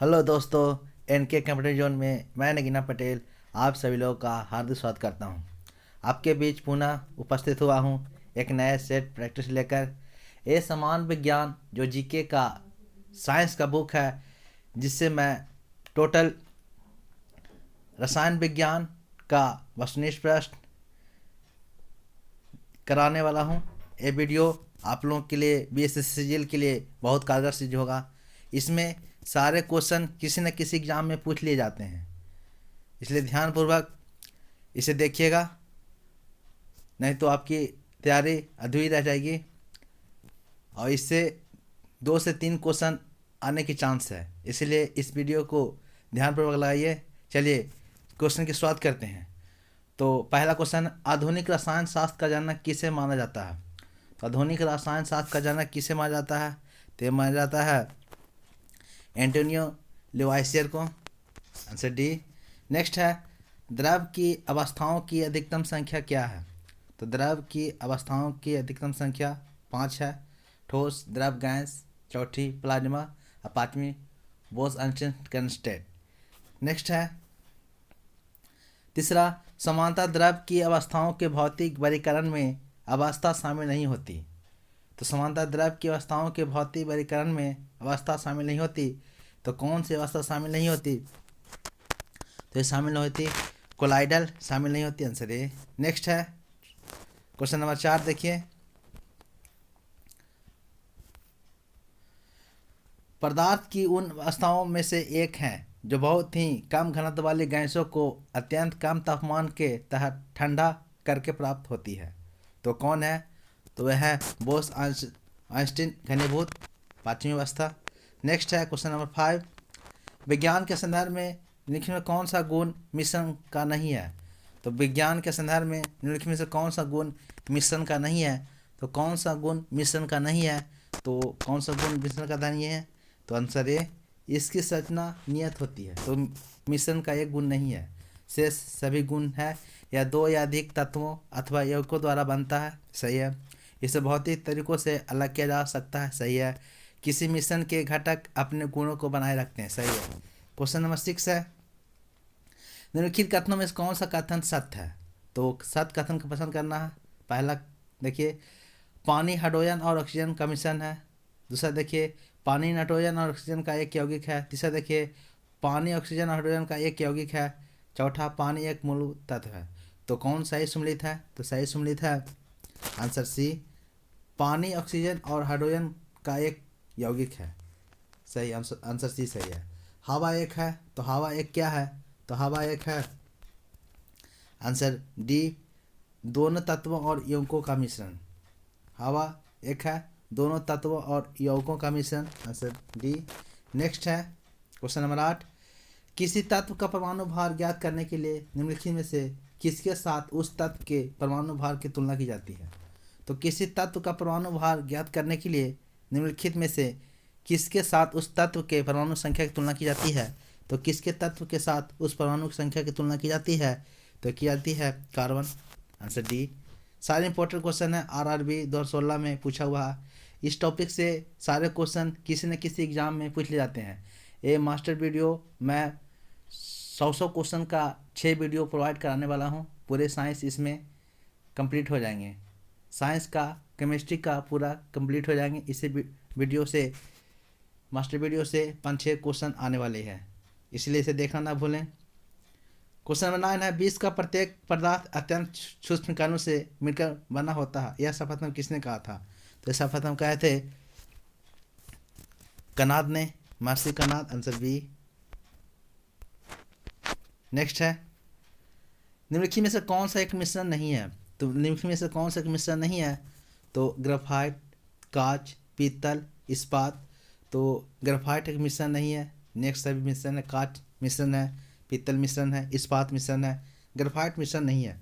Hello दोस्तों, N K computer zone में मैं नगीना पटेल आप सभी लोगों का हार्दिक स्वागत करता हूं। आपके बीच पुनः उपस्थित हुआ हूं एक नए सेट प्रैक्टिस लेकर। ये समान विज्ञान जो जीके का साइंस का बुक है, जिससे मैं टोटल रसायन विज्ञान का वस्तुनिष्ठ प्रश्न कराने वाला हूं। ये वीडियो आप लोगों के लिए BSc के लिए बहुत कारगर सिद्ध होगा। इसमें सारे क्वेश्चन किसी न किसी एग्जाम में पूछ लिए जाते हैं, इसलिए ध्यानपूर्वक इसे देखिएगा, नहीं तो आपकी तैयारी अधूरी रह जाएगी और इससे 2 से 3 क्वेश्चन आने की चांस है। इसलिए इस वीडियो को ध्यानपूर्वक लगाइए। चलिए क्वेश्चन की शुरुआत करते हैं। तो पहला क्वेश्चन, आधुनिक रसायन शास्त्र का जनक किसे माना जाता है? तो आधुनिक रसायन शास्त्र का जनक किसे माना जाता है? तो माना जाता है एंटोनियो लेवाइसियर को। Answer D. नेक्स्ट है, द्रव की अवस्थाओं की अधिकतम संख्या क्या है? तो द्रव की अवस्थाओं की अधिकतम संख्या 5 है। ठोस, द्रव, गैस, चौथी प्लाज्मा और पांचवी बोस-आइंस्टीन कंस्टेंट। नेक्स्ट है तीसरा, समानता द्रव की अवस्थाओं के भौतिक वर्गीकरण में अवस्था शामिल नहीं होती। तो समानता द्रव की अवस्थाओं के भौतिक वर्गीकरण में अवस्था शामिल नहीं होती। तो कौन सी अवस्था शामिल नहीं होती? तो ये शामिल नहीं होती, कोलाइडल शामिल नहीं होती। Answer A. नेक्स्ट है क्वेश्चन नंबर 4, देखिए। पदार्थ की उन अवस्थाओं में से एक है जो बहुत ही कम घनत्व वाली गैसों को अत्यंत कम तापमान के तहत ठंडा करके प्राप्त होती है। तो कौन है? तो वह है बोस आइंस्टीन घनीभूत, पांचवी अवस्था। नेक्स्ट है क्वेश्चन नंबर 5, विज्ञान के संदर्भ में निम्नलिखित में कौन सा गुण मिश्रण का नहीं है? तो विज्ञान के संदर्भ में निम्नलिखित में से कौन सा गुण मिश्रण का नहीं है? तो कौन सा गुण मिश्रण का नहीं है? तो कौन सा गुण मिश्रण का नहीं है? तो आंसर ए, इसकी संरचना नियत होती है, तो मिश्रण का एक गुण नहीं है। शेष सभी गुण है या 2 या अधिक तत्वों अथवा यौगिकों द्वारा बनता है। सही है। इसे भौतिक तरीकों से अलग किया जा सकता है। सही है। किसी मिश्रण के घटक अपने गुणों को बनाए रखते हैं। सही है। क्वेश्चन नंबर 6 है, निम्नलिखित कथनों में से कौन सा कथन सत्य है? तो सत्य कथन को पसंद करना है। पहला देखिए, पानी हाइड्रोजन और ऑक्सीजन का मिश्रण है। दूसरा देखिए, पानी नाइट्रोजन और ऑक्सीजन का एक यौगिक है। तीसरा देखिए, पानी ऑक्सीजन और हाइड्रोजन का एक यौगिक है। चौथा, पानी एक मूल तत्व है। तो कौन सही सम्मिलित है? तो सही सम्मिलित है आंसर सी, पानी ऑक्सीजन और हाइड्रोजन का एक यौगिक है। सही आंसर सी सही है। हवा एक है, तो हवा एक क्या है? तो हवा एक है आंसर डी, दोनों तत्वों और यौगिकों का मिश्रण। हवा एक है दोनों तत्वों और यौगिकों का मिश्रण। Answer D. नेक्स्ट है क्वेश्चन नंबर 8, किसी तत्व का परमाणु भार ज्ञात करने के लिए निम्नलिखित में से किसके साथ उस तत्व के परमाणु भार की तुलना की जाती है? तो किसी तत्व का परमाणु भार ज्ञात करने के लिए निम्नलिखित में से किसके साथ उस तत्व के परमाणु संख्या की तुलना की जाती है? तो किसके तत्व के साथ उस परमाणु संख्या की तुलना की जाती है? तो की जाती है कार्बन। Answer D. सारे इंपॉर्टेंट क्वेश्चन है, RRB 2016 में पूछा हुआ है। इस टॉपिक से सारे क्वेश्चन किसी न किसी एग्जाम में पूछ ले जाते हैं। ये मास्टर वीडियो मैं 100 क्वेश्चन का 6 वीडियो प्रोवाइड कराने वाला हूँ। पूरे साइंस इसमें कंप्लीट हो जाएंगे, साइंस का, केमिस्ट्री का पूरा कंप्लीट हो जाएंगे। इसी वीडियो से, मास्टर वीडियो से 5-6 क्वेश्चन आने वाले हैं, इसलिए इसे देखना ना भूलें। क्वेश्चन नंबर 9 है, विश्व का प्रत्येक पदार्थ अत्यंत सूक्ष्म कणों से मिलकर बना होता है, यह सर्वप्रथम किसने कहा था? तो सर्वप्रथम कहे थे कनाद ने, महर्षि कनाद। Answer B. नेक्स्ट है, निम्नलिखित में से कौन सा एक मिश्रण नहीं है? तो निम्नलिखित में से कौन सा एक मिश्रण नहीं है? तो ग्रेफाइट, कांच, पीतल, इस्पात। तो ग्रेफाइट एक मिश्रण नहीं है। नेक्स्ट सभी मिश्रण है, कांच मिश्रण है, पीतल मिश्रण है, इस्पात मिश्रण है, ग्रेफाइट मिश्रण नहीं है।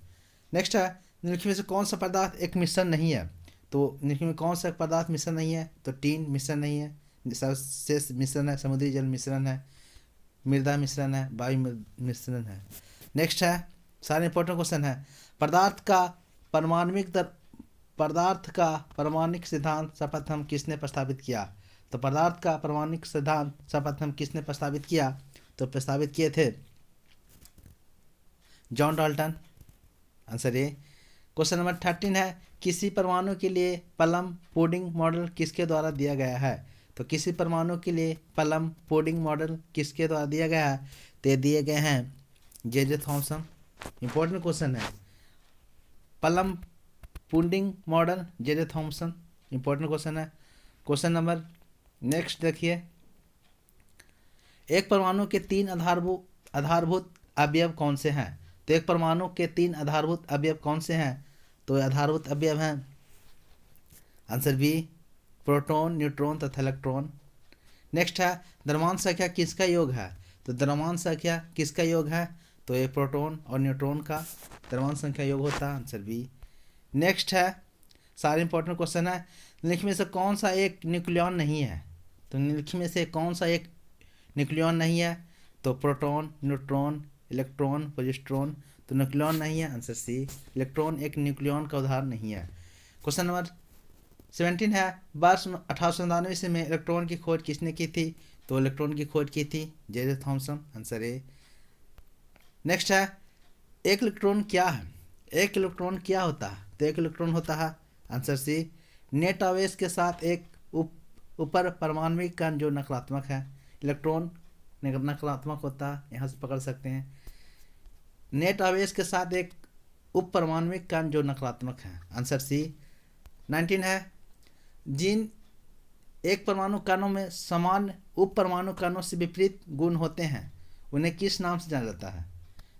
नेक्स्ट है, निम्नलिखित में से कौन सा पदार्थ एक मिश्रण नहीं है? तो निम्नलिखित में कौन सा पदार्थ मिश्रण नहीं है? तो टीन मिश्रण नहीं है, शेष मिश्रण है, समुद्री जल मिश्रण है, मृदा मिश्रण है, वायु मिश्रण है। नेक्स्ट है, सारे इंपॉर्टेंट क्वेश्चन है, पदार्थ का परमाणुक सिद्धांत सर्वप्रथम किसने प्रस्तावित किया? तो पदार्थ का परमाणुक सिद्धांत सर्वप्रथम किसने प्रस्तावित किया? तो प्रस्तावित किए थे John Dalton. Answer A. Question number 13 है, किसी परमाणु के लिए पलम पुडिंग मॉडल किसके द्वारा दिया गया है? तो किसी परमाणु के लिए पलम पुडिंग मॉडल किसके द्वारा दिया गया है? तो ये दिए गए हैं जे थॉमसन। इंपॉर्टेंट क्वेश्चन है, पलम pudding model J Thomson, important question है। क्वेश्चन नंबर नेक्स्ट देखिए, एक परमाणु के 3 आधारभूत अवयव कौन से हैं? तो एक परमाणु के 3 आधारभूत अवयव कौन से हैं? तो आधारभूत अवयव हैं, आंसर बी, प्रोटॉन, न्यूट्रॉन तथा इलेक्ट्रॉन। नेक्स्ट है, द्रव्यमान संख्या किसका योग है? तो द्रव्यमान संख्या किसका योग है? तो ये प्रोटॉन और न्यूट्रॉन का द्रव्यमान संख्या योग होता है, आंसर बी। नेक्स्ट है, सारे इंपॉर्टेंट क्वेश्चन है, निम्नलिखित में से कौन सा एक न्यूक्लियॉन नहीं है? तो निम्नलिखित में से कौन सा एक न्यूक्लियॉन नहीं है? तो प्रोटॉन, न्यूट्रॉन, इलेक्ट्रॉन, पॉजिट्रॉन। तो न्यूक्लियॉन नहीं है, आंसर सी, इलेक्ट्रॉन एक न्यूक्लियॉन का उदाहरण नहीं है। क्वेश्चन नंबर 17 है, वर्ष 1897 ईस्वी में इलेक्ट्रॉन की खोज किसने की थी? तो इलेक्ट्रॉन की खोज की थी J Thomson, answer A. Next है, एक इलेक्ट्रॉन क्या है? एक इलेक्ट्रॉन क्या होता है? तो एक इलेक्ट्रॉन होता है, आंसर सी, नेट आवेश के साथ एक ऊपर परमाणविक कण जो नकारात्मक है। इलेक्ट्रॉन नकारात्मक होता है, यहाँ से पकड़ सकते हैं। नेट आवेश के साथ एक उप परमाणविक कण जो नकारात्मक है, आंसर सी। 19 है, जिन एक परमाणु कणों में समान उप परमाणु कणों से विपरीत गुण होते हैं उन्हें किस नाम से जाना जाता है?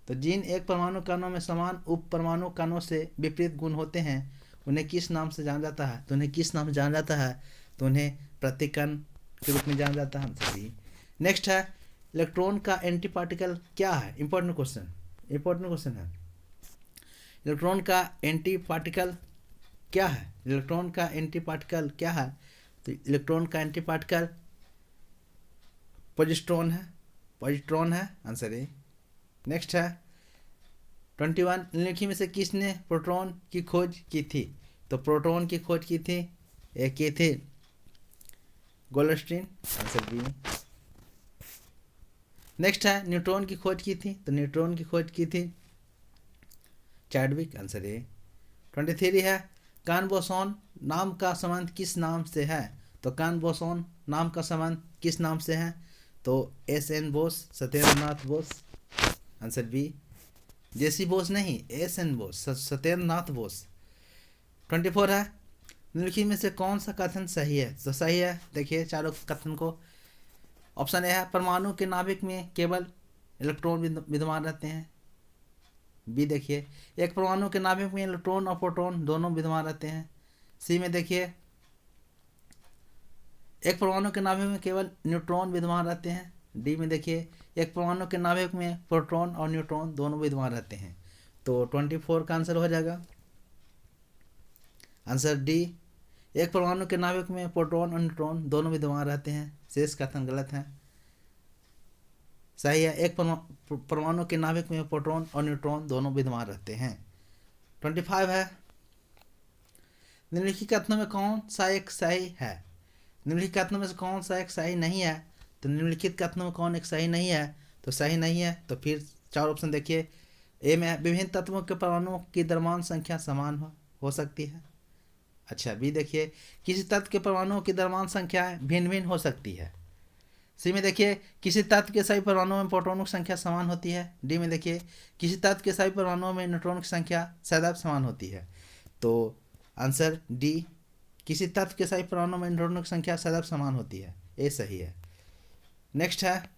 तो जिन एक परमाणु कणों में समान उप परमाणु कणों से विपरीत गुण होते हैं उन्हें किस नाम से जाना जाता है? तो उन्हें किस नाम से जाना जाता है? तो उन्हें प्रतिकण के रूप में जाना जाता है, आंसर सी। नेक्स्ट है, इलेक्ट्रॉन का एंटी पार्टिकल क्या है? इंपॉर्टेंट क्वेश्चन है, इलेक्ट्रॉन का एंटी पार्टिकल क्या है? इलेक्ट्रॉन का एंटी पार्टिकल क्या है? तो इलेक्ट्रॉन का एंटी पार्टिकल पॉजिट्रॉन है, आंसर ए। नेक्स्ट है 21, निम्नलिखित में से किसने प्रोटॉन की खोज की थी? तो प्रोटॉन की खोज की थी, एक की थी गोल्डस्टीन, आंसर बी। नेक्स्ट है, न्यूट्रॉन की खोज की थी? तो न्यूट्रॉन की खोज की थी चैडविक, आंसर ए। 23 है, कार्न बोसॉन नाम का संबंध किस नाम से है? तो कार्न बोसॉन नाम का संबंध किस नाम से है? तो S N. Bose, Satyendranath Bose, answer B. J C Bose नहीं, एस.एन. बोस, सत्येंद्रनाथ बोस। 24 है, निम्नलिखित में से कौन सा कथन सही है? तो सही है, देखिए चारों कथन को। ऑप्शन ए है, परमाणु के नाभिक में केवल इलेक्ट्रॉन विद्यमान रहते हैं। बी देखिए, एक परमाणु के नाभिक में इलेक्ट्रॉन और प्रोटॉन दोनों विद्यमान रहते हैं। सी में देखिए, एक परमाणु के नाभिक में केवल न्यूट्रॉन विद्यमान रहते हैं। डी में देखिए, एक परमाणु के नाभिक में प्रोटॉन और न्यूट्रॉन दोनों विद्यमान रहते हैं। तो 24 का आंसर हो जाएगा, आंसर डी, एक परमाणु के नाभिक में प्रोटॉन और न्यूट्रॉन दोनों विद्यमान रहते हैं। शेष कथन गलत है, सही है, एक परमाणु के नाभिक में प्रोटॉन और न्यूट्रॉन दोनों विद्यमान रहते हैं। 25 है, निम्नलिखित कथनों में कौन सा एक सही है? निम्नलिखित कथनों में से कौन सा एक सही नहीं है? तो निम्नलिखित कथनों में कौन एक सही नहीं है? तो सही नहीं है, तो फिर 4 ऑप्शन देखिए। ए में विभिन्न तत्वों के परमाणुओं की द्रव्यमान संख्या समान हो सकती है। अच्छा, बी देखिए, किसी तत्व के परमाणुओं की द्रव्यमान संख्या भिन्न भिन्न हो सकती है। सी में देखिए, किसी तत्व के सभी परमाणुओं में प्रोटॉनों की संख्या समान होती है। डी में देखिए, किसी तत्व के सभी परमाणुओं में न्यूट्रॉन की संख्या सदैव समान होती है। तो आंसर डी, किसी तत्व के सभी परमाणुओं में न्यूट्रॉनों की संख्या सदैव समान होती है, ये सही है। नेक्स्ट है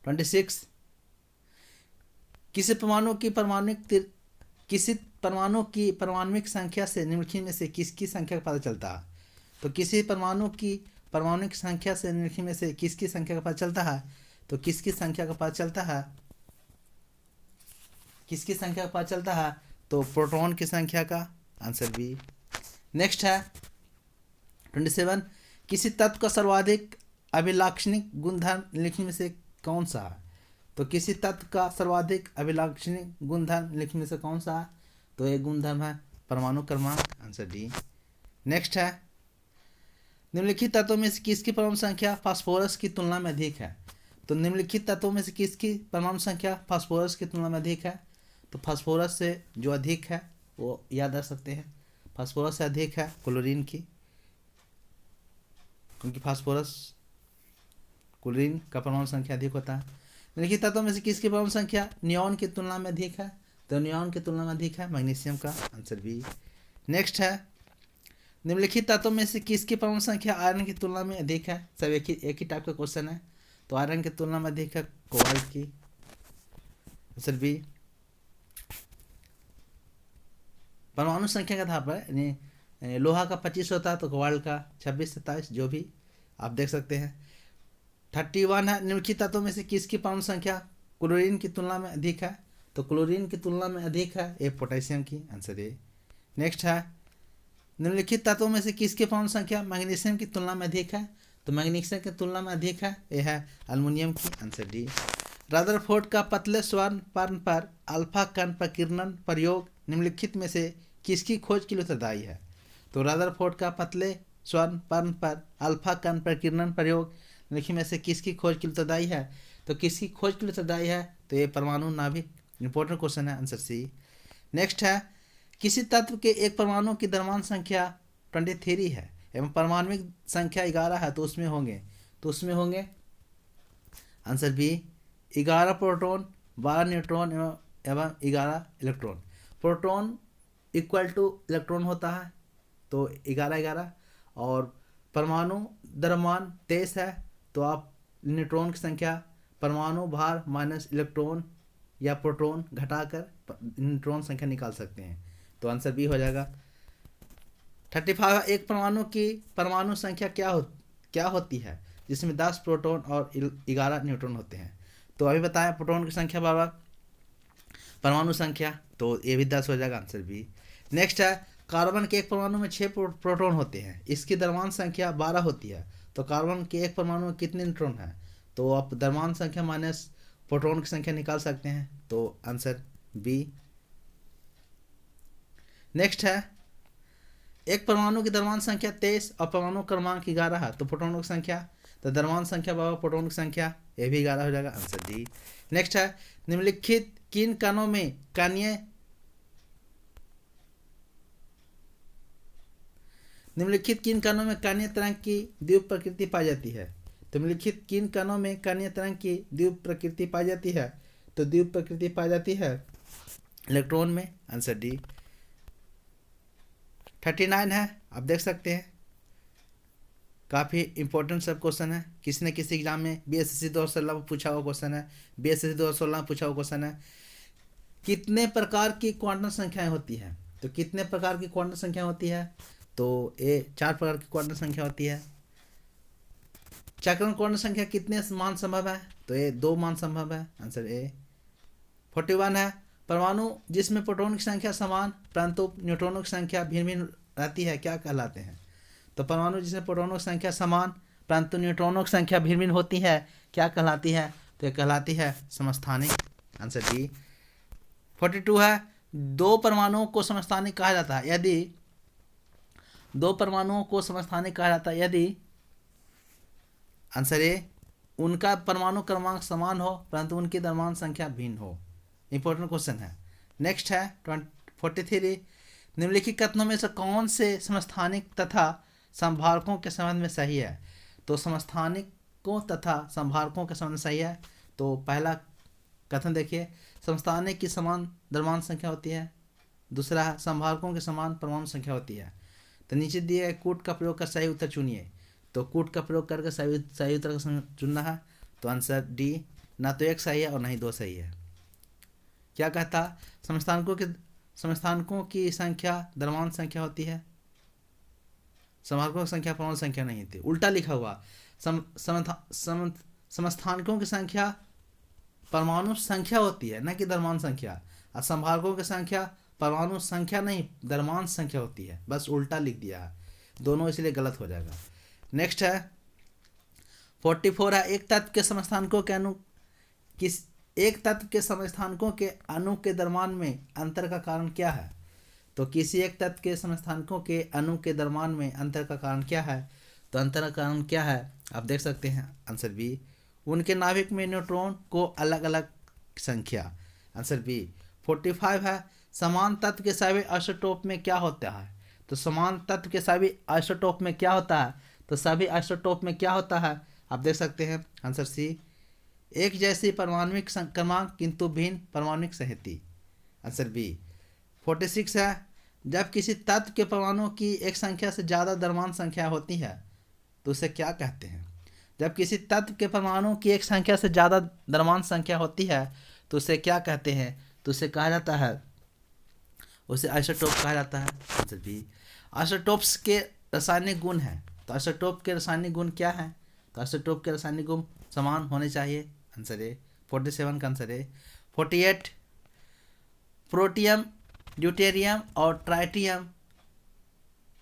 26, किसी परमाणु की परमाणुक संख्या से निम्नलिखित में से किसकी संख्या का पता चलता है? तो किसी परमाणु की परमाणुक संख्या से निम्नलिखित में से किसकी संख्या का पता चलता है? तो किसकी संख्या का पता चलता है? किसकी संख्या का पता चलता है? तो प्रोटॉन की संख्या का, आंसर बी। नेक्स्ट है 27, किसी तत्व का सर्वाधिक अभिलाक्षणिक गुणधर्म निम्नलिखित में से कौन सा है? तो किसी तत्व का सर्वाधिक अभिलाक्षणिक गुणधर्म निम्नलिखित में से कौन सा है? तो एक गुणधर्म है परमाणु क्रमांक, आंसर डी। नेक्स्ट है, निम्नलिखित तत्वों में से किसकी परमाणु संख्या फास्फोरस की तुलना में अधिक है? तो निम्नलिखित तत्वों में से किसकी परमाणु संख्या फास्फोरस की तुलना में अधिक है? तो फास्फोरस से जो अधिक है वो याद रख सकते हैं, फास्फोरस से अधिक है क्लोरीन की, क्योंकि फास्फोरस क्लोरीन का परमाणु संख्या अधिक होता है। निम्नलिखित तत्वों में से किसकी परमाणु संख्या नियॉन की तुलना में अधिक है? तो नियॉन की तुलना में अधिक है मैग्नीशियम का, आंसर बी। नेक्स्ट है, निम्नलिखित तत्वों में से किसकी परमाणु संख्या आयरन की तुलना में अधिक है? सब एक ही टाइप का क्वेश्चन है। तो आयरन की तुलना में अधिक है कोबाल्ट की, आंसर बी। परमाणु संख्या के आधार पर यानी लोहा का 25 होता है तो कोबाल्ट का 26-27, जो भी आप देख सकते हैं। 31 है, निम्नलिखित तत्वों में से किसकी परमाणु संख्या क्लोरीन की तुलना में अधिक है? तो क्लोरीन की तुलना में अधिक है ए पोटेशियम की, आंसर ए। नेक्स्ट है, निम्नलिखित तत्वों में से किसकी परमाणु संख्या मैग्नीशियम की तुलना में अधिक है? तो मैग्नीशियम की तुलना में अधिक है, यह है एल्युमिनियम की, आंसर डी। रदरफोर्ड का पतले स्वर्ण पर्न पर अल्फा कण प्रकीर्णन प्रयोग निम्नलिखित में से किसकी खोज के लिए उत्तरदायी है? तो रदरफोर्ड का पतले स्वर्ण पर्न पर अल्फा कण प्रकीर्णन प्रयोग निम्नलिखित में से किसकी खोज के लिए उत्तरदायी है? तो किसकी खोज के लिए उत्तरदायी है? तो ये परमाणु नाभिक, इंपॉर्टेंट क्वेश्चन है, आंसर सी। नेक्स्ट है, किसी तत्व के एक परमाणु की द्रव्यमान संख्या 23 है एवं परमाणुविक संख्या 11 है, तो उसमें होंगे आंसर बी 11 प्रोटॉन, 12 न्यूट्रॉन एवं 11 electron. Proton equal two electron होता है तो 11-11, और परमाणु द्रव्यमान 23 है तो आप न्यूट्रॉन की संख्या परमाणु भार माइनस इलेक्ट्रॉन या प्रोटॉन घटाकर न्यूट्रॉन संख्या निकाल सकते हैं, तो आंसर बी हो जाएगा। 35 एक परमाणु की परमाणु संख्या क्या होती है जिसमें 10 प्रोटॉन और 11 न्यूट्रॉन होते हैं? तो अभी बताया प्रोटॉन की संख्या बाबा, परमाणु संख्या, तो ये भी 10 हो जाएगा, आंसर बी। नेक्स्ट है, कार्बन के एक परमाणु में 6 प्रोटॉन होते हैं, इसकी द्रव्यमान संख्या 12 होती है, तो कार्बन के एक परमाणु में कितने न्यूट्रॉन है? तो आप द्रव्यमान संख्या माइनस प्रोटॉन की संख्या निकाल सकते हैं, तो आंसर बी। नेक्स्ट है, एक परमाणु की द्रव्यमान संख्या 23 और परमाणु क्रमांक 11 है, तो प्रोटॉनों की संख्या, तो द्रव्यमान संख्या बाबा प्रोटॉन की संख्या, ये भी 11 हो जाएगा, आंसर डी। नेक्स्ट है, निम्नलिखित किन कणों में कणीय तरंग की द्वीप प्रकृति पाई जाती है? तो निम्नलिखित किन कणों में कणीय तरंग की द्वीप प्रकृति पाई जाती है? तो द्वीप प्रकृति पाई जाती है इलेक्ट्रॉन में, आंसर डी। 39 है, आप देख सकते हैं, काफ़ी इंपॉर्टेंट सब क्वेश्चन है, किसी न किसी एग्जाम में बीएसएससी 2016 में पूछा हुआ क्वेश्चन है, बीएसएससी 2016 में पूछा हुआ क्वेश्चन है। कितने प्रकार की क्वांटम संख्याएं होती हैं? तो कितने प्रकार की क्वांटम संख्या होती है? तो ये 4 प्रकार की क्वांटम संख्या होती है। चक्रण क्वांटम संख्या कितने मान संभव है? तो ये 2 मान संभव है, आंसर ए। 41 है, परमाणु जिसमें प्रोटॉन की संख्या समान परंतु न्यूट्रॉनों की संख्या भिन्न भिन्न रहती है क्या कहलाते हैं? तो परमाणु जिसमें प्रोटॉनों की संख्या समान परंतु न्यूट्रॉनों की संख्या भिन्न भिन्न होती है क्या कहलाती है? तो ये कहलाती है समस्थानिक, आंसर डी। 42 है, 2 परमाणुओं को समस्थानिक कहा जाता है यदि आंसर ए उनका परमाणु क्रमांक समान हो परंतु उनकी द्रव्यमान संख्या भिन्न हो। इंपॉर्टेंट क्वेश्चन है। नेक्स्ट है 43, निम्नलिखित कथनों में से कौन से समस्थानिक तथा संभारकों के संबंध में सही है? तो समस्थानिकों तथा संभारकों के संबंध में सही है। तो पहला कथन देखिए, समस्थानिक की समान द्रव्यमान संख्या होती है, दूसरा है संभारकों के समान परमाणु संख्या होती है। तो नीचे दिए कूट का प्रयोग कर सही उत्तर चुनिए, तो कूट का प्रयोग करके सही उत्तर चुनना है, तो आंसर डी, ना तो 1 सही है और ना ही 2 सही है। क्या कहता, समस्थानिकों की संख्या द्रव्यमान संख्या होती है, संभारकों की संख्या परमाणु संख्या नहीं थी, उल्टा लिखा हुआ। समस्थानिकों की संख्या परमाणु संख्या होती है, न कि द्रव्यमान संख्या, और संभारकों की संख्या परमाणु संख्या नहीं द्रव्यमान संख्या होती है, बस उल्टा लिख दिया है, दोनों इसलिए गलत हो जाएगा। नेक्स्ट है 44 है, एक तत्व के समस्थानिकों के अणु के द्रव्यमान में अंतर का कारण क्या है? तो किसी एक तत्व के समस्थानिकों के अणु के द्रव्यमान में अंतर का कारण क्या है? तो अंतर का कारण क्या है, आप देख सकते हैं आंसर बी, उनके नाभिक में न्यूट्रॉन को अलग अलग संख्या। आंसर बी 45 है, समान तत्व के सभी आइसोटोप में क्या होता है, तो समान तत्व के सभी आइसोटोप में क्या होता है, तो सभी आइसोटोप में क्या होता है, आप देख सकते हैं आंसर सी, एक जैसी परमाणुविक क्रमांक किंतु भिन्न परमाणुविक संहति। आंसर बी 46 है, जब किसी तत्व के परमाणुओं की एक संख्या से ज़्यादा द्रव्यमान संख्या होती है तो उसे क्या कहते हैं, जब किसी तत्व के परमाणुओं की एक संख्या से ज़्यादा द्रव्यमान संख्या होती है तो उसे क्या कहते हैं, तो उसे कहा जाता है, उसे आइसोटोप कहा जाता है। आंसर बी, आइसोटोप्स के रासायनिक गुण हैं, तो आइसोटोप के रासायनिक गुण क्या हैं, तो आइसोटोप के रासायनिक गुण समान होने चाहिए। आंसर ए 47 का आंसर है। 48 प्रोटियम, ड्यूटेरियम और ट्राइटियम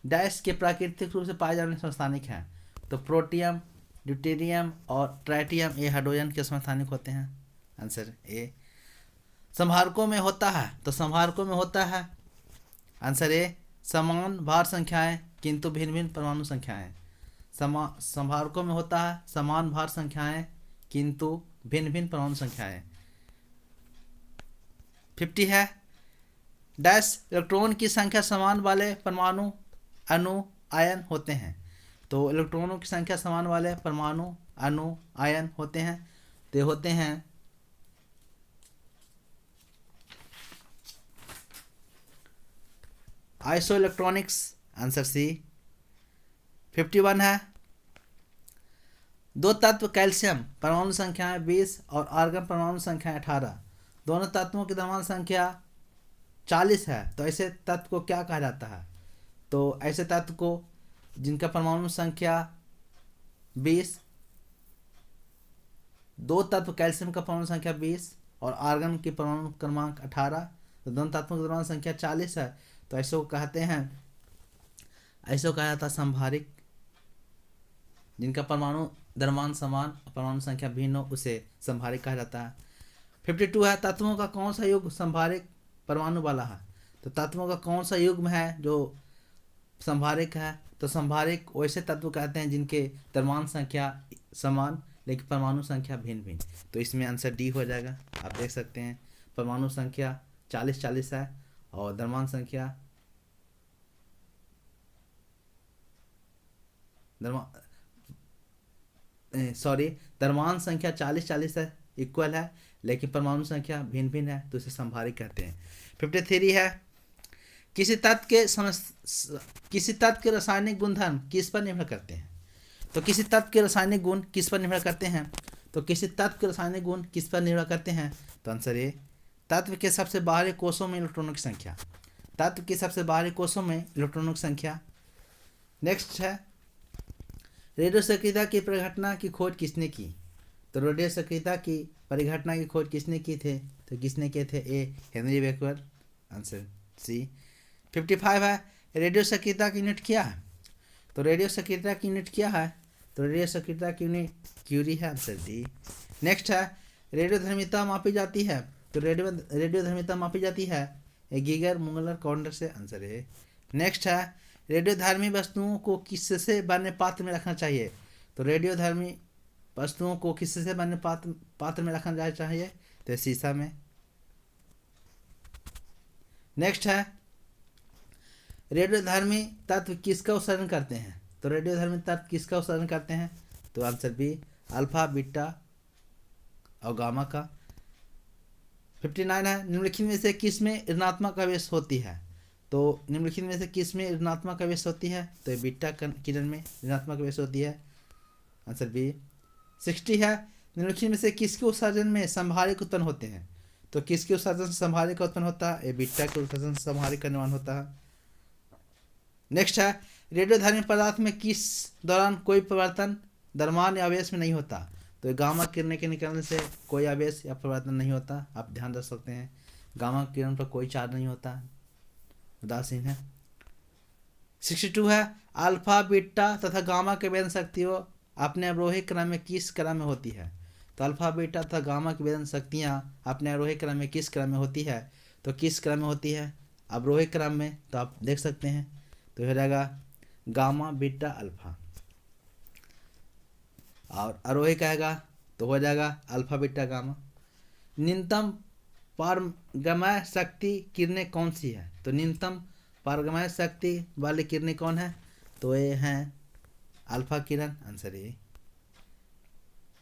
डैश के प्राकृतिक रूप से पाए जाने समस्थानिक हैं, तो प्रोटियम, ड्यूटेरियम और ट्राइटियम ये हाइड्रोजन के समस्थानिक होते हैं। Answer A. संभारकों में होता है, तो संभारकों में होता है आंसर ए, समान भार संख्याएं किंतु भिन्न भिन्न परमाणु संख्याएं। संभारकों में होता है समान भार संख्याएं किंतु भिन्न भिन्न परमाणु संख्याएं। 50 है, डैश इलेक्ट्रॉन की संख्या समान वाले परमाणु अणु आयन होते हैं, तो इलेक्ट्रॉनों की संख्या समान वाले परमाणु अणु आयन होते हैं, तो ये होते हैं आइसो इलेक्ट्रॉनिक्स। Answer C. 51 है, दो तत्व कैल्शियम परमाणु संख्याएं 20 और आर्गन परमाणु संख्या 18, दोनों तत्वों की द्रव्यमान संख्या 40 है, तो ऐसे तत्व को क्या कहा जाता है, तो ऐसे तत्व को जिनका परमाणु संख्या 20, दो तत्व कैल्शियम का परमाणु संख्या 20 और आर्गन की परमाणु क्रमांक 18, तो दोनों तत्वों की द्रव्यमान संख्या 40 है, तो ऐसे को कहते हैं, ऐसे को कहा जाता है संभारिक, जिनका परमाणु द्रव्यमान समान परमाणु संख्या भिन्न हो उसे संभारिक कहा जाता है। 52 है, तत्वों का कौन सा युग्म संभारिक परमाणु वाला है, तो तत्वों का कौन सा युग्म है जो संभारिक है, तो संभारिक वैसे तत्व कहते हैं जिनके द्रव्यमान संख्या समान लेकिन परमाणु संख्या भिन्न भिन्न, तो इसमें आंसर डी हो जाएगा। आप देख सकते हैं परमाणु संख्या 40 है और द्रव्यमान संख्या द्रव्यमान संख्या 40 है, इक्वल है, लेकिन परमाणु संख्या भिन्न भिन्न है, तो इसे संभारिक कहते हैं। 53 है, किसी तत्व के रासायनिक गुणधर्म किस पर निर्भर करते हैं, तो किसी तत्व के रासायनिक गुण किस पर निर्भर करते हैं, तो किसी तत्व के रासायनिक गुण किस पर निर्भर करते हैं, तो आंसर ए, तत्व के सबसे बाहरी कोषों में इलेक्ट्रॉनों की संख्या, तत्व के सबसे बाहरी कोषों में इलेक्ट्रॉनों की संख्या। नेक्स्ट है, रेडियो सक्रियता की परिघटना की खोज किसने की, तो रेडियो सक्रियता की परिघटना की खोज किसने की थे, तो किसने किए थे, A Henry Bakewell. Answer C. 55 है, रेडियो सक्रियता की यूनिट क्या है, तो रेडियो सक्रियता की यूनिट क्या है, तो रेडियो सक्रियता की यूनिट क्यूरी है। Answer D. नेक्स्ट है, रेडियो धर्मिता मापी जाती है, तो रेडियो धर्मिता मापी जाती है गीगर मुंगलर काउंटर से। आंसर है। नेक्स्ट है, रेडियोधर्मी वस्तुओं को किससे बने पात्र में रखना चाहिए, तो रेडियोधर्मी वस्तुओं को किससे बने पात्र में रखना चाहिए, तो शीशा में। नेक्स्ट है, रेडियोधर्मी तत्व किसका उत्सर्जन करते हैं, तो रेडियोधर्मी तत्व किसका उत्सर्जन करते हैं, तो आंसर बी अल्फा बीटा और गामा का। 59 है, निम्नलिखित में से किस में ऋणात्मक आवेश होती है, तो निम्नलिखित में से किस में ऋणात्मक आवेश होती है, तो ये बीटा किरण में ऋणात्मक आवेश होती है। Answer B. 60 है, निम्नलिखित में से किसके उत्सर्जन में संभारिक उत्पन्न होते हैं, तो किसके उत्सर्जन से संभारिक उत्पन्न होता है, ये बीटा के उत्सर्जन से संभारिक का निर्माण होता है। नेक्स्ट है, रेडियोधर्मी पदार्थ में किस दौरान कोई परिवर्तन द्रव्यमान या आवेश में नहीं होता, तो गामा किरण के निकलने से कोई आवेश या परिवर्तन नहीं होता, आप ध्यान रख सकते हैं गामा किरण पर कोई चार्ज नहीं होता, उदासीन है। 62 है, अल्फा बीटा तथा गामा के वेदन शक्तियों अपने अवरोही क्रम में किस क्रम में होती है, तो अल्फा बीटा तथा गामा की वेदन शक्तियाँ अपने अवरोही क्रम में किस क्रम में होती है, तो किस क्रम में होती है, अवरोही क्रम में, तो आप देख सकते हैं, तो हो जाएगा गामा बीटा अल्फा। और आरोही कहेगा तो हो जाएगा अल्फा बीटा गामा। न्यूनतम पारगमय शक्ति किरणें कौन सी है? तो न्यूनतम पारगमय शक्ति वाली किरणें कौन है? तो ये हैं alpha Kiran, answer A.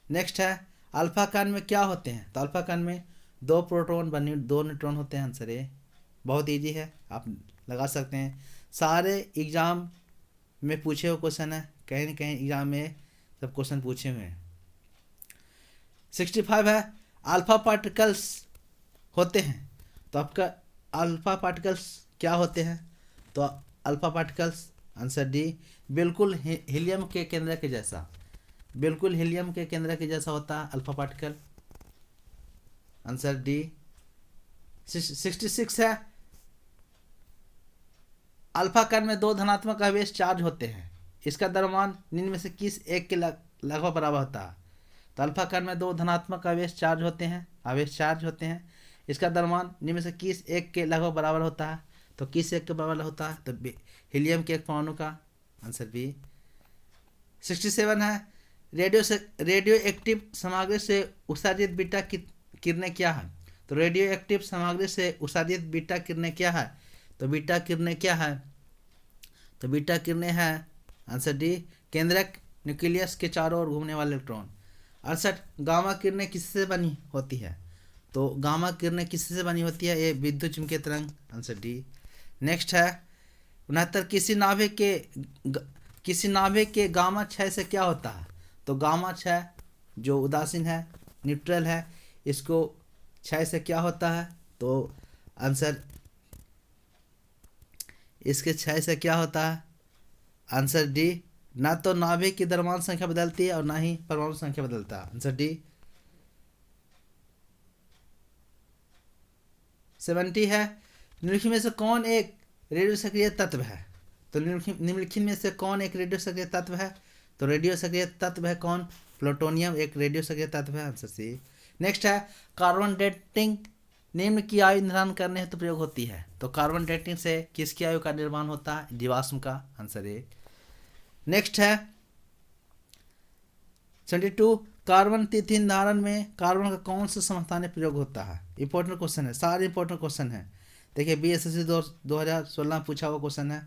Next है अल्फा कण में क्या होते हैं? तो अल्फा कण में 2 प्रोटॉन व 2 न्यूट्रॉन होते हैं, आंसर ए। बहुत इजी है, आप लगा सकते हैं। सारे एग्जाम में पूछे हुए क्वेश्चन है, कहीं ना कहीं एग्जाम में सब क्वेश्चन पूछे हुए हैं। 65 है अल्फा पार्टिकल्स होते हैं। तो आपका अल्फा पार्टिकल्स क्या होते हैं? तो अल्फा पार्टिकल्स, आंसर डी, बिल्कुल हीलियम के केंद्र के जैसा, बिल्कुल हीलियम के केंद्र के जैसा होता है अल्फा पार्टिकल, आंसर डी। 66 है अल्फा कण में 2 धनात्मक आवेश चार्ज होते हैं, इसका द्रव्यमान निम्न में से किस एक के लगभग बराबर होता है? तो अल्फा कण में 2 धनात्मक आवेश चार्ज होते हैं, इसका द्रव्यमान निम्न में से किस एक के लगभग बराबर होता है? तो किस एक के बराबर होता है? तो हीलियम के एक परमाणु का, आंसर बी। 67 है रेडियो एक्टिव सामग्री से उत्सर्जित बीटा किरणें क्या है? तो रेडियो एक्टिव सामग्री से उत्सर्जित बीटा किरणें क्या है? तो बीटा किरणें क्या है? तो बीटा किरणें हैं, आंसर डी, केंद्रक न्यूक्लियस के चारों ओर घूमने वाले इलेक्ट्रॉन। 68 गामा किरणें किससे बनी होती है? तो गामा किरणें किससे बनी होती है? ये विद्युत चुम्बकीय तरंग, आंसर डी। नेक्स्ट है 69 किसी नाभिक के गामा क्षय से क्या होता है? तो गामा क्षय जो उदासीन है, न्यूट्रल है, इसको क्षय से क्या होता है? तो आंसर, इसके क्षय से क्या होता है? आंसर डी, ना तो नाभिक की द्रव्यमान संख्या बदलती है और ना ही परमाणु संख्या बदलता है, आंसर डी। 70 है निम्नलिखित में से कौन एक रेडियो सक्रिय तत्व है? तो निम्नलिखित में से कौन एक रेडियो सक्रिय तत्व है? तो रेडियो सक्रिय तत्व है कौन? प्लूटोनियम एक रेडियो सक्रिय तत्व है, आंसर सी। नेक्स्ट है कार्बन डेटिंग निम्न की आयु निर्धारण करने हेतु प्रयोग होती है। तो कार्बन डेटिंग से किसकी आयु का निर्माण होता है? जीवाश्म का, आंसर ए। नेक्स्ट है 72 कार्बन तिथि निर्धारण में कार्बन का कौन सा समस्थानिक प्रयोग होता है? इंपॉर्टेंट क्वेश्चन है, सारे इंपॉर्टेंट क्वेश्चन है। देखिए BSSC 2016 पूछा हुआ क्वेश्चन है।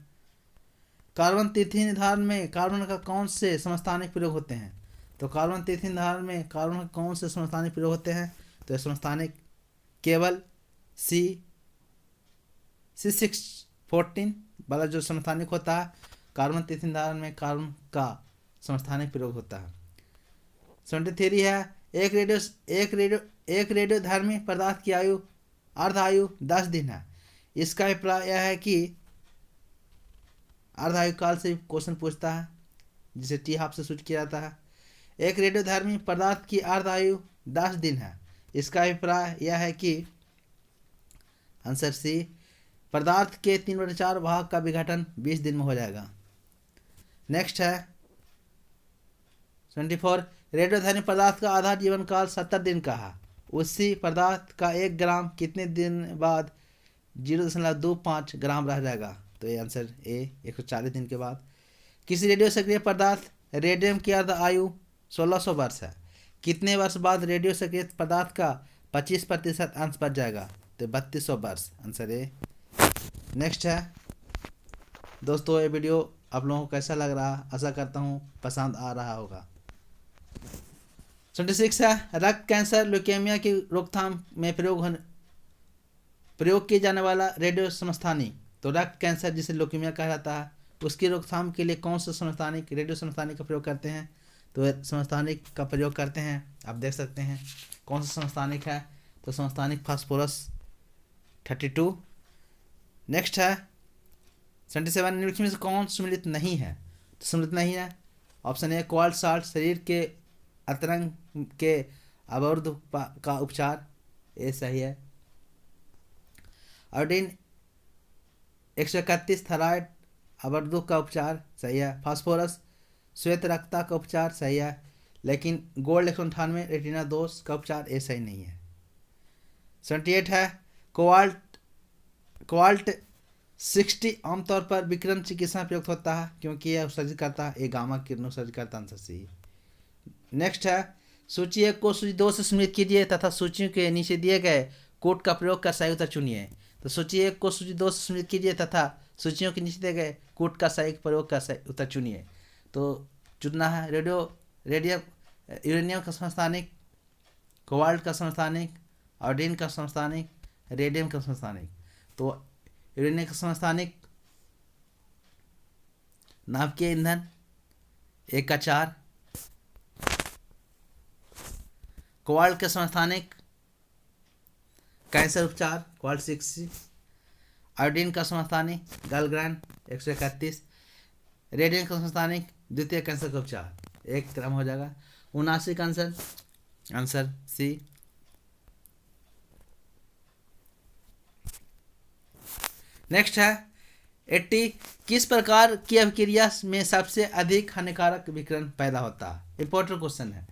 कार्बन तिथि निर्धारण में कार्बन का कौन से समस्थानिक प्रयोग होते हैं? तो कार्बन तिथि निर्धारण में कार्बन का कौन से समस्थानिक प्रयोग होते हैं? तो समस्थानिक केवल C614 वाला जो समस्थानिक होता है, कार्बन तिथि निर्धारण में कार्बन का समस्थानिक प्रयोग होता है। 73 है एक रेडियोधर्मी पदार्थ की आयु अर्ध आयु 10 दिन है, इसका अभिप्राय यह है कि अर्ध आयु काल से क्वेश्चन पूछता है, जिसे टी हाफ से सूचित किया जाता है। एक रेडियोधर्मी पदार्थ की अर्ध आयु 10 दिन है, इसका अभिप्राय यह है कि, आंसर सी, पदार्थ के 3/4 भाग का विघटन 20 दिन में हो जाएगा। नेक्स्ट है 24 रेडियोधर्मी पदार्थ का आधा जीवन काल 70 दिन का है, उसी पदार्थ का 1 ग्राम कितने दिन बाद 0.25 ग्राम रह जाएगा? तो ये आंसर ए, 140 दिन के बाद। किसी रेडियो सक्रिय पदार्थ रेडियम की अर्ध आयु 1600 वर्ष है, कितने वर्ष बाद रेडियो सक्रिय पदार्थ का 25% अंश बच जाएगा? तो 3200 वर्ष, आंसर ए। नेक्स्ट है दोस्तों, ये वीडियो आप लोगों को कैसा लग रहा? आशा करता हूँ पसंद आ रहा होगा। 26 है रक्त कैंसर ल्यूकेमिया की रोकथाम में प्रयोग किया जाने वाला रेडियो समस्थानिक। तो रक्त कैंसर जिसे ल्यूकेमिया कहा जाता है, उसकी रोकथाम के लिए कौन सा समस्थानिक रेडियो समस्थानिक का प्रयोग करते हैं? तो समस्थानिक का प्रयोग करते हैं, आप देख सकते हैं कौन सा समस्थानिक है। तो समस्थानिक फास्फोरस 32। नेक्स्ट है 77 निम्नलिखित में से कौन सम्मिलित नहीं है? तो सम्मिलित नहीं है, ऑप्शन ए कोबाल्ट साल्ट शरीर के अतरंग के अवरोध का उपचार, ये सही है। आयोडीन 131 थायराइड अवरोधक का उपचार, सही है। फास्फोरस श्वेत रक्तता का उपचार, सही है। लेकिन गोल्ड 198 रेटिना दोष का उपचार, ये सही नहीं है। 78 है कोबाल्ट 60 आमतौर पर विकिरण चिकित्सा में प्रयुक्त होता है, क्योंकि यह उत्सर्जित करता है, ये गामा किरणों उत्सर्जित करता है, आंसर सी। नेक्स्ट है सूची 1 को सूची 2 से सम्मिलित कीजिए तथा सूचियों के नीचे दिए गए कोड का प्रयोग कर सही उत्तर चुनिए। तो सूची 1 को सूची 2 से सम्मिलित कीजिए तथा सूचियों के नीचे दिए गए कोड का सही प्रयोग कर सही उत्तर चुनिए। तो चुनना है रेडियम यूरेनियम का समस्थानिक, कोबाल्ट का समस्थानिक, आयोडीन का समस्थानिक, रेडियम का समस्थानिक। तो यूरेनियम का समस्थानिक नाभिकीय ईंधन 1 का 4, कोबाल्ट के समस्थानिक कैंसर उपचार कोबाल्ट 6, आयोडीन का समस्थानिक गलग्रैंड 131, रेडियम का समस्थानिक द्वितीय कैंसर का उपचार 1 ग्राम हो जाएगा। 79 का आंसर सी। नेक्स्ट है 80 किस प्रकार की अभिक्रिया में सबसे अधिक हानिकारक विकिरण पैदा होता है। इंपॉर्टेंट क्वेश्चन है।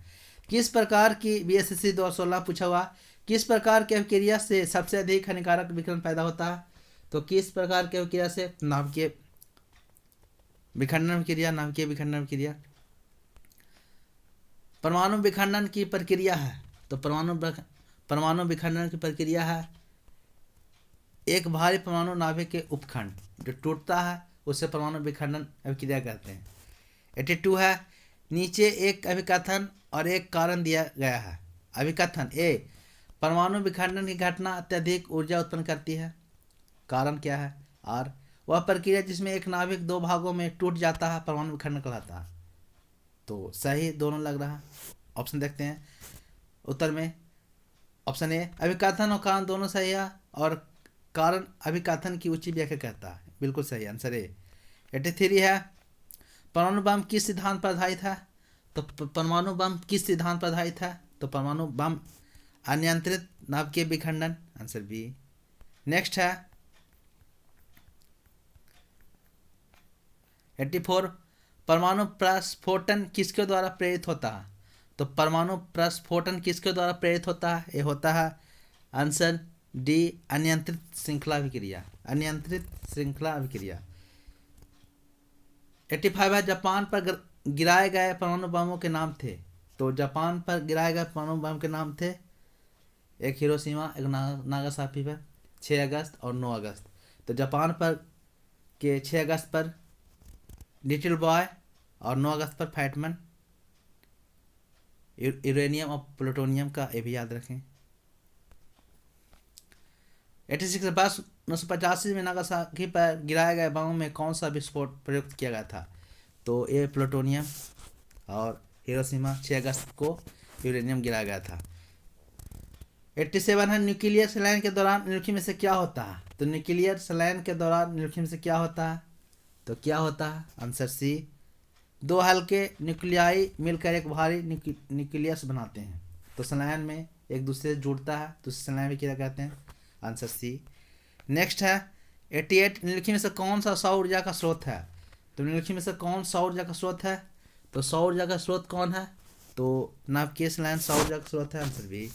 किस प्रकार की बीएसएससी 2016 पूछा हुआ, किस प्रकार की अभिक्रिया से सबसे अधिक हानिकारक विकिरण पैदा होता है। तो किस प्रकार की अभिक्रिया से नाभिकीय विखंडन अभिक्रिया, नाभिकीय विखंडन अभिक्रिया। परमाणु विखंडन की प्रक्रिया है। तो परमाणु विखंडन की प्रक्रिया है एक भारी परमाणु नाभिक के उपखंड जो टूटता है उससे परमाणु विखंडन अभिक्रिया कहते हैं। 82 है नीचे एक अभिकथन और एक कारण दिया गया है। अभिकथन ए परमाणु विखंडन की घटना अत्यधिक ऊर्जा उत्पन्न करती है। कारण क्या है आर वह प्रक्रिया जिसमें एक नाभिक 2 भागों में टूट जाता है परमाणु विखंडन कहलाता है। तो सही दोनों लग रहा है। ऑप्शन देखते हैं उत्तर में। ऑप्शन ए अभिकथन और कारण दोनों सही है और कारण अभिकथन की उचित व्याख्या कहता है। बिल्कुल सही आंसर ए। 83 है परमाणु बम किस सिद्धांत पर आधारित है। तो परमाणु बम किस सिद्धांत पर आधारित है। तो परमाणु बम अनियंत्रित नाभिकीय विखंडन आंसर बी। नेक्स्ट है 84 परमाणु प्रस्फोटन किसके द्वारा प्रेरित होता है। तो परमाणु प्रस्फोटन किसके द्वारा प्रेरित होता है। ये होता है आंसर डी अनियंत्रित श्रृंखला अभिक्रिया, अनियंत्रित श्रृंखला अभिक्रिया। 85 है जापान पर गिराए गए परमाणु बमों के नाम थे। तो जापान पर गिराए गए परमाणु बम के नाम थे एक हिरोशिमा, एक नागासाकी पर 6 अगस्त और 9 अगस्त। तो जापान पर के 6 अगस्त पर लिटिल बॉय और 9 अगस्त पर फैटमैन। यूरेनियम और प्लूटोनियम का ये भी याद रखें। 86 बस 1985 में नागासाकी पर गिराए गए बमों में कौन सा विस्फोट प्रयुक्त किया गया था। तो ये प्लूटोनियम और हिरोशिमा 6 अगस्त को यूरेनियम गिराया गया था। 87 है न्यूक्लियर संलयन के दौरान निम्नलिखित में से क्या होता है। तो न्यूक्लियर संलयन के दौरान निम्नलिखित में से क्या होता है। तो क्या होता है आंसर सी 2 हल्के न्यूक्लियाई मिलकर एक भारी न्यूक्लियस बनाते हैं। तो संलयन में एक दूसरे से जुड़ता है तो संलयन भी क्या कहते हैं आंसर सी। नेक्स्ट है 88 निम्नलिखित में से कौन सा सौर ऊर्जा का स्रोत है। तो निम्नलिखित में से कौन सौर ऊर्जा का स्रोत है। तो सौर ऊर्जा का स्रोत कौन है। तो नाभिकीय संलयन सौर ऊर्जा का स्रोत है आंसर बी।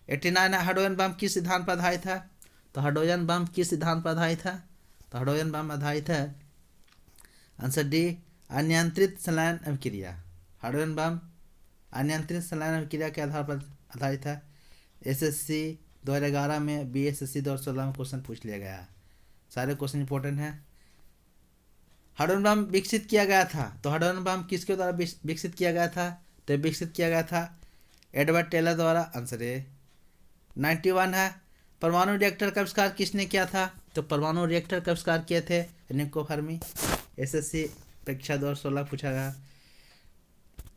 89 है हाइड्रोजन बम किस सिद्धांत पर आधारित है। तो हाइड्रोजन बम किस सिद्धांत पर आधारित है। तो हाइड्रोजन बम आधारित है आंसर डी अनियंत्रित संलयन अभिक्रिया। हाइड्रोजन बम अनियंत्रित संलयन अभिक्रिया के आधार पर आधारित है। एसएससी 2011 में बीएसएससी 2016 में क्वेश्चन पूछ लिया गया है। सारे क्वेश्चन इंपॉर्टेंट हैं। हाइड्रोजन बम विकसित किया गया था। तो हाइड्रोजन बम किसके द्वारा विकसित किया गया था। तो विकसित किया गया था एडवर्ड टेलर द्वारा आंसर ए। 91 है परमाणु रिएक्टर का आविष्कार किसने किया था। तो परमाणु रिएक्टर का आविष्कार किए थे एनिको फर्मी। एसएससी परीक्षा 2016 पूछा गया।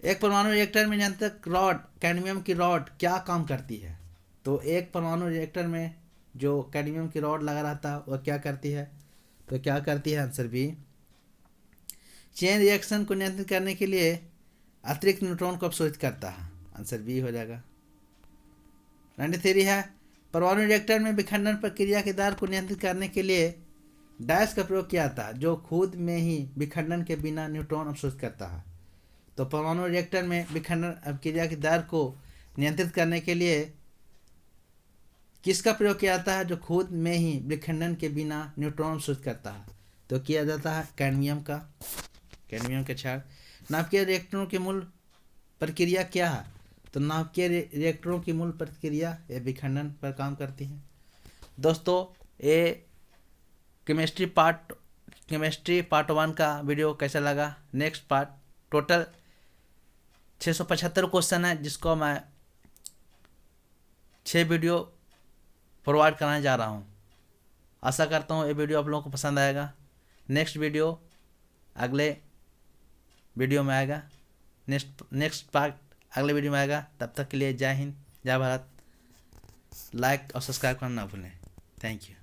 एक परमाणु रिएक्टर में नियंत्रक रॉड कैडमियम की रॉड क्या काम करती है। तो एक परमाणु रिएक्टर में जो कैडमियम की रॉड लगा रहता है वह क्या करती है। तो क्या करती है आंसर बी चेन रिएक्शन को नियंत्रित करने के लिए अतिरिक्त न्यूट्रॉन को अवशोषित करता है आंसर बी हो जाएगा। 93 है परमाणु रिएक्टर में विखंडन प्रक्रिया के दर को नियंत्रित करने के लिए डैश का प्रयोग किया जाता है जो खुद में ही विखंडन के बिना न्यूट्रॉन अवशोषित करता है। तो परमाणु रिएक्टर में विखंडन प्रक्रिया की दर को नियंत्रित करने के लिए किसका प्रयोग किया जाता है जो खुद में ही विखंडन के बिना न्यूट्रॉन अवशोषित करता है। तो किया जाता है कैडमियम का, कैडमियम के क्षार। नाभिकीय रिएक्टरों के मूल प्रक्रिया क्या है? तो नाभिकीय रिएक्टरों की मूल प्रक्रिया ये विखंडन पर काम करती है। दोस्तों, ये केमिस्ट्री पार्ट 1 का वीडियो कैसा लगा? नेक्स्ट पार्ट टोटल 675 क्वेश्चन है, जिसको मैं 6 वीडियो प्रोवाइड कराने जा रहा हूँ। आशा करता हूँ ये वीडियो आप लोगों को पसंद आएगा। नेक्स्ट वीडियो अगले वीडियो में आएगा, नेक्स्ट पार्ट अगले वीडियो में आएगा। तब तक के लिए जय हिंद, जय भारत। लाइक और सब्सक्राइब करना ना भूलें। Thank you.